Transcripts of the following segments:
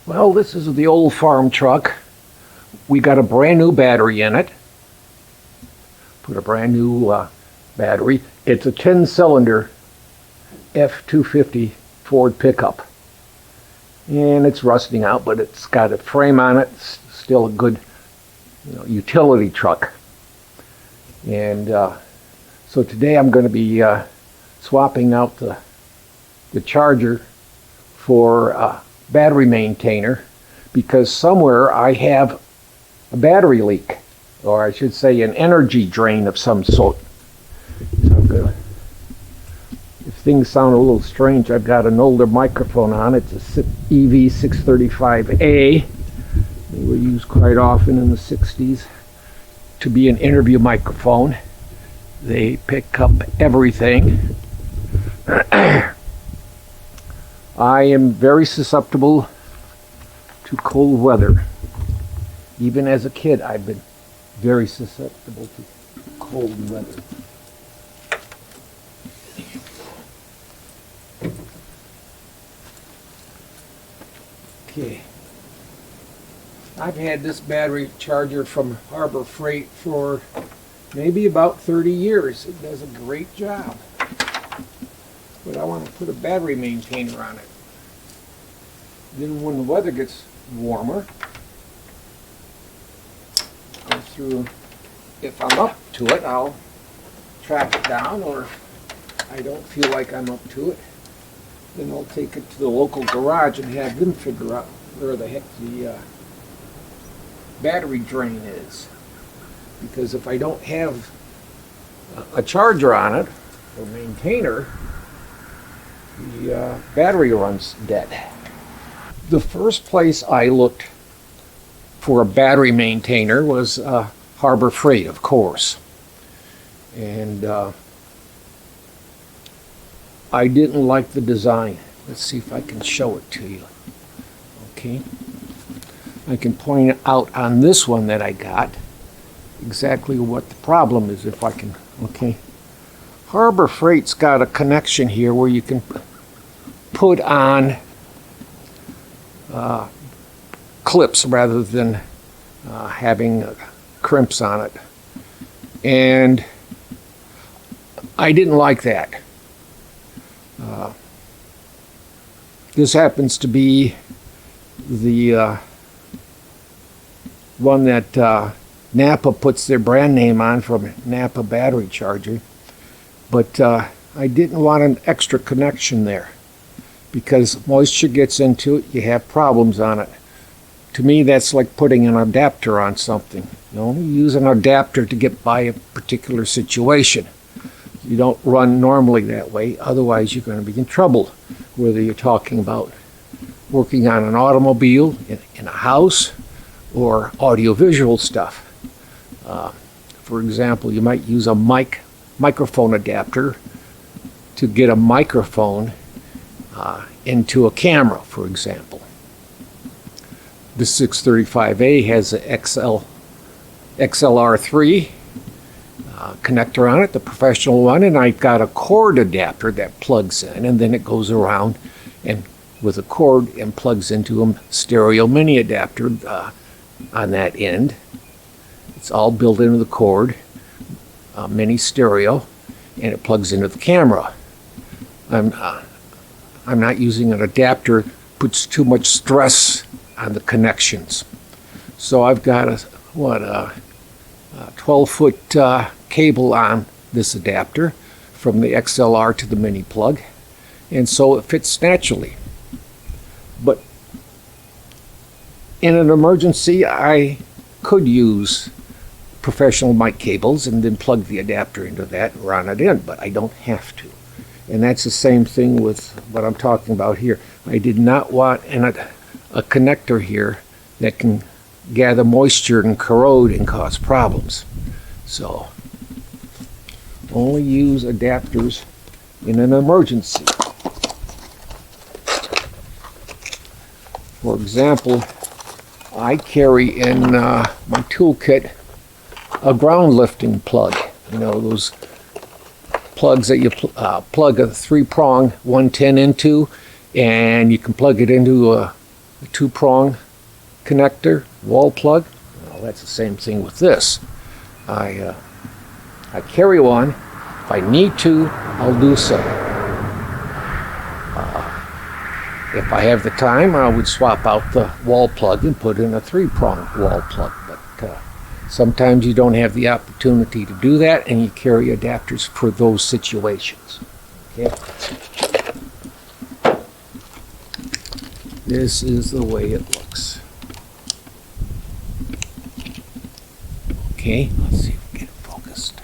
Well, this is the old farm truck. We got a brand new battery in it. Put a brand new battery. It's a 10-cylinder F-250 Ford pickup. And it's rusting out, but it's got a frame on it. It's still a good utility truck. And so today I'm going to be swapping out the charger for a battery maintainer, because somewhere I have a battery leak, or I should say an energy drain of some sort. So I'm gonna, if things sound a little strange, I've got an older microphone on. It's a EV635A. They were used quite often in the 60s to be an interview microphone. They pick up everything. I am very susceptible to cold weather. Even as a kid, I've been very susceptible to cold weather. Okay. I've had this battery charger from Harbor Freight for maybe about 30 years. It does a great job. But I want to put a battery maintainer on it. Then when the weather gets warmer, go through, if I'm up to it, I'll track it down, or if I don't feel like I'm up to it, then I'll take it to the local garage and have them figure out where the heck the battery drain is. Because if I don't have a charger on it, or maintainer, the battery runs dead. The first place I looked for a battery maintainer was Harbor Freight, of course. And I didn't like the design. Let's see if I can show it to you. Okay. I can point out on this one that I got exactly what the problem is, if I can. Okay. Harbor Freight's got a connection here where you can put on clips rather than having crimps on it. And I didn't like that. This happens to be the one that Napa puts their brand name on, from Napa battery charger. But I didn't want an extra connection there, because moisture gets into it, you have problems on it. To me, that's like putting an adapter on something. You only use an adapter to get by a particular situation. You don't run normally that way, otherwise you're going to be in trouble, whether you're talking about working on an automobile, in a house, or audiovisual stuff. For example, you might use a microphone adapter to get a microphone into a camera, for example. The 635A has an XLR3 connector on it, the professional one, and I've got a cord adapter that plugs in, and then it goes around and with a cord and plugs into a stereo mini adapter on that end. It's all built into the cord, mini stereo, and it plugs into the camera. I'm not using an adapter, puts too much stress on the connections. So I've got a 12-foot cable on this adapter from the XLR to the mini plug, and so it fits naturally. But in an emergency, I could use professional mic cables and then plug the adapter into that and run it in, but I don't have to. And that's the same thing with what I'm talking about here. I did not want a connector here that can gather moisture and corrode and cause problems. So only use adapters in an emergency. For example, I carry in my toolkit a ground lifting plug. You know, those plugs that you plug a 3-prong 110 into, and you can plug it into a the 2-prong connector, wall plug. Well, that's the same thing with this. I carry one. If I need to, I'll do so. If I have the time, I would swap out the wall plug and put in a 3-prong wall plug. But sometimes you don't have the opportunity to do that, and you carry adapters for those situations. Okay. This is the way it looks. Okay, let's see if we get it focused.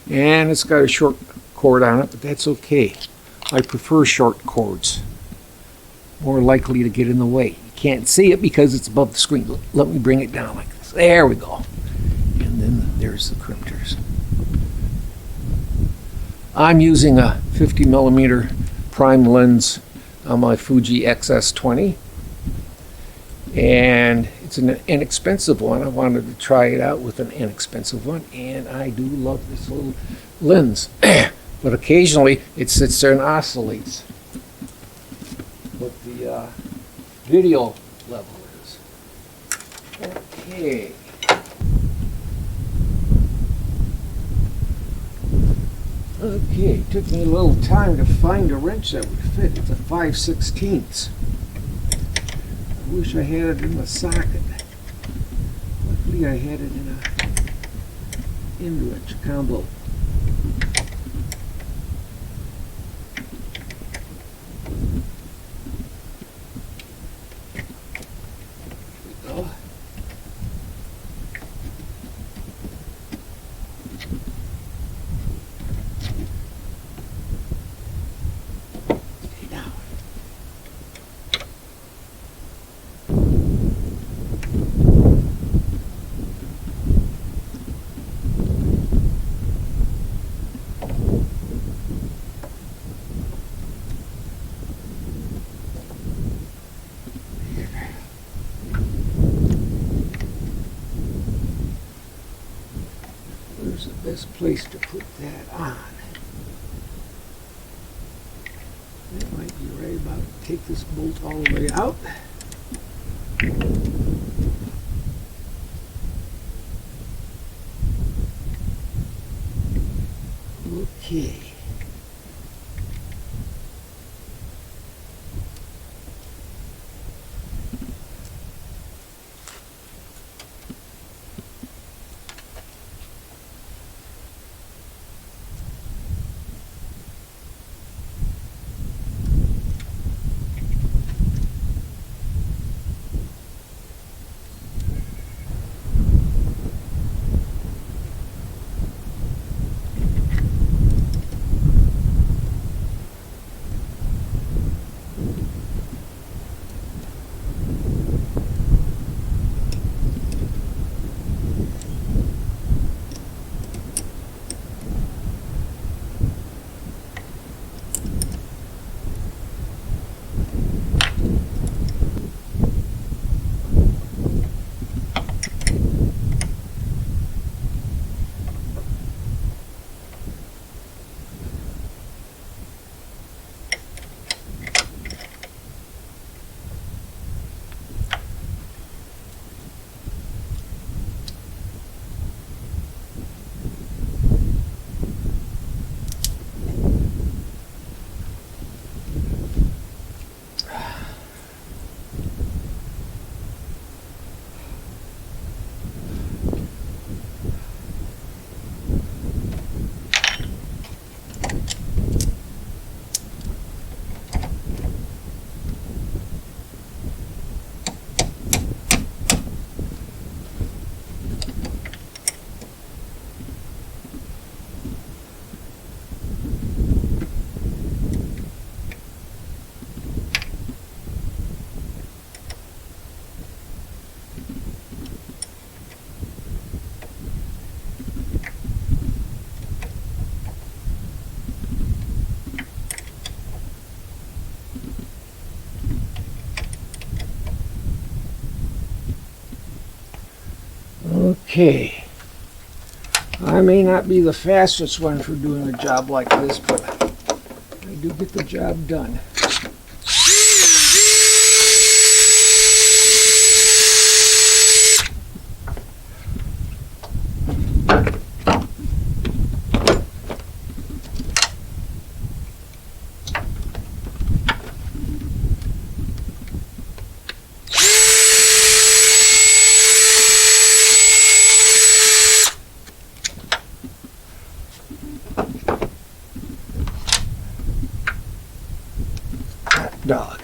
And it's got a short cord on it, but that's okay. I prefer short cords. More likely to get in the way. You can't see it because it's above the screen. Let me bring it down like this. There we go. And then there's the crimpers. I'm using a 50mm prime lens on my Fuji XS20. And it's an inexpensive one. I wanted to try it out with an inexpensive one, and I do love this little lens. But occasionally it sits there and oscillates what the video level is. Okay. Okay, took me a little time to find a wrench that would fit. It's a 5/16. I wish I had it in the socket. Luckily I had it in a end wrench combo. There we go. Where's the best place to put that on? That might be right about to take this bolt all the way out. Okay. Okay, I may not be the fastest one for doing a job like this, but I do get the job done. Dog.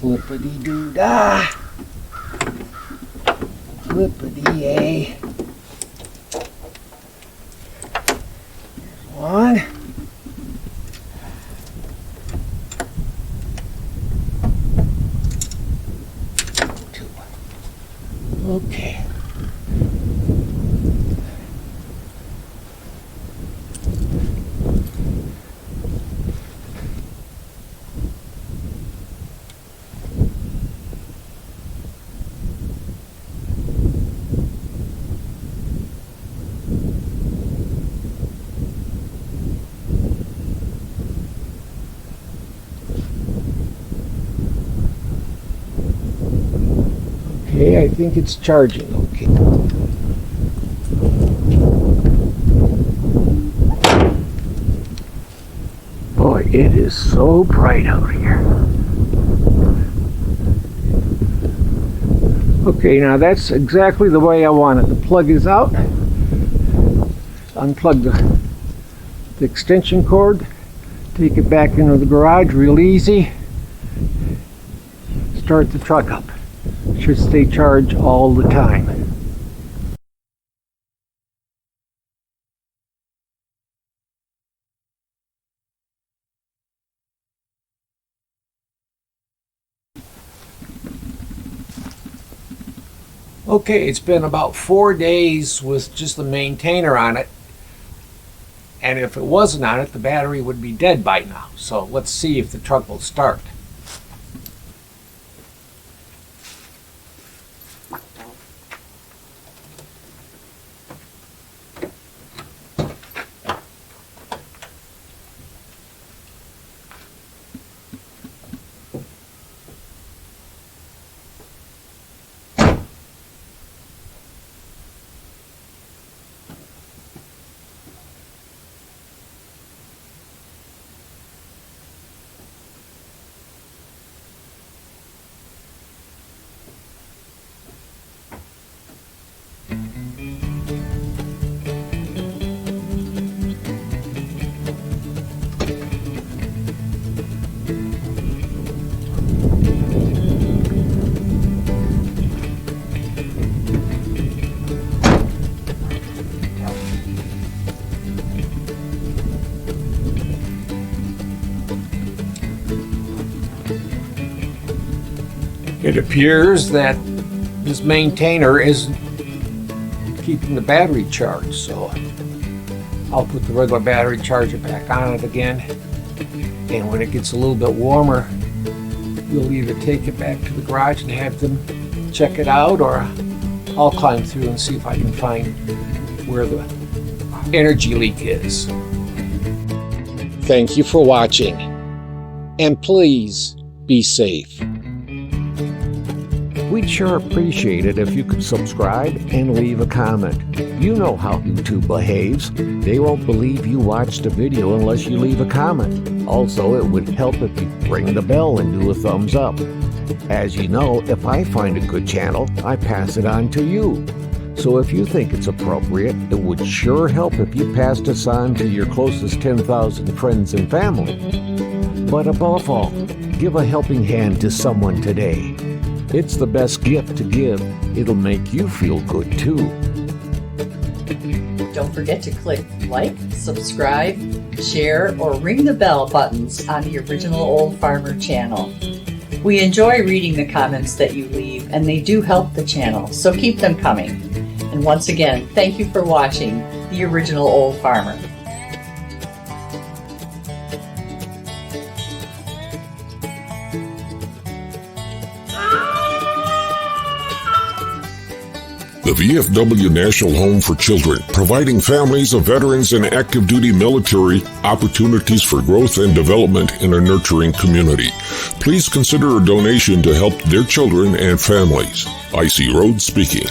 Flippity-doo-dah. Flippity-yay. One. Two. Okay. Okay, I think it's charging. Okay. Boy, it is so bright out here. Okay, now that's exactly the way I want it. The plug is out. Unplug the extension cord. Take it back into the garage real easy. Start the truck up. Should stay charged all the time. Okay, it's been about 4 days with just the maintainer on it. And if it wasn't on it, the battery would be dead by now. So let's see if the truck will start. It appears that his maintainer isn't keeping the battery charged, so I'll put the regular battery charger back on it again. And when it gets a little bit warmer, we'll either take it back to the garage and have them check it out, or I'll climb through and see if I can find where the energy leak is. Thank you for watching, and please be safe. We'd sure appreciate it if you could subscribe and leave a comment. You know how YouTube behaves. They won't believe you watched a video unless you leave a comment. Also, it would help if you ring the bell and do a thumbs up. As you know, if I find a good channel, I pass it on to you. So if you think it's appropriate, it would sure help if you passed us on to your closest 10,000 friends and family. But above all, give a helping hand to someone today. It's the best gift to give. It'll make you feel good too. Don't forget to click like, subscribe, share, or ring the bell buttons on the Original Old Farmer channel. We enjoy reading the comments that you leave, and they do help the channel, so keep them coming. And once again, thank you for watching The Original Old Farmer. The VFW National Home for Children, providing families of veterans and active duty military opportunities for growth and development in a nurturing community. Please consider a donation to help their children and families. I.C. Rhodes speaking.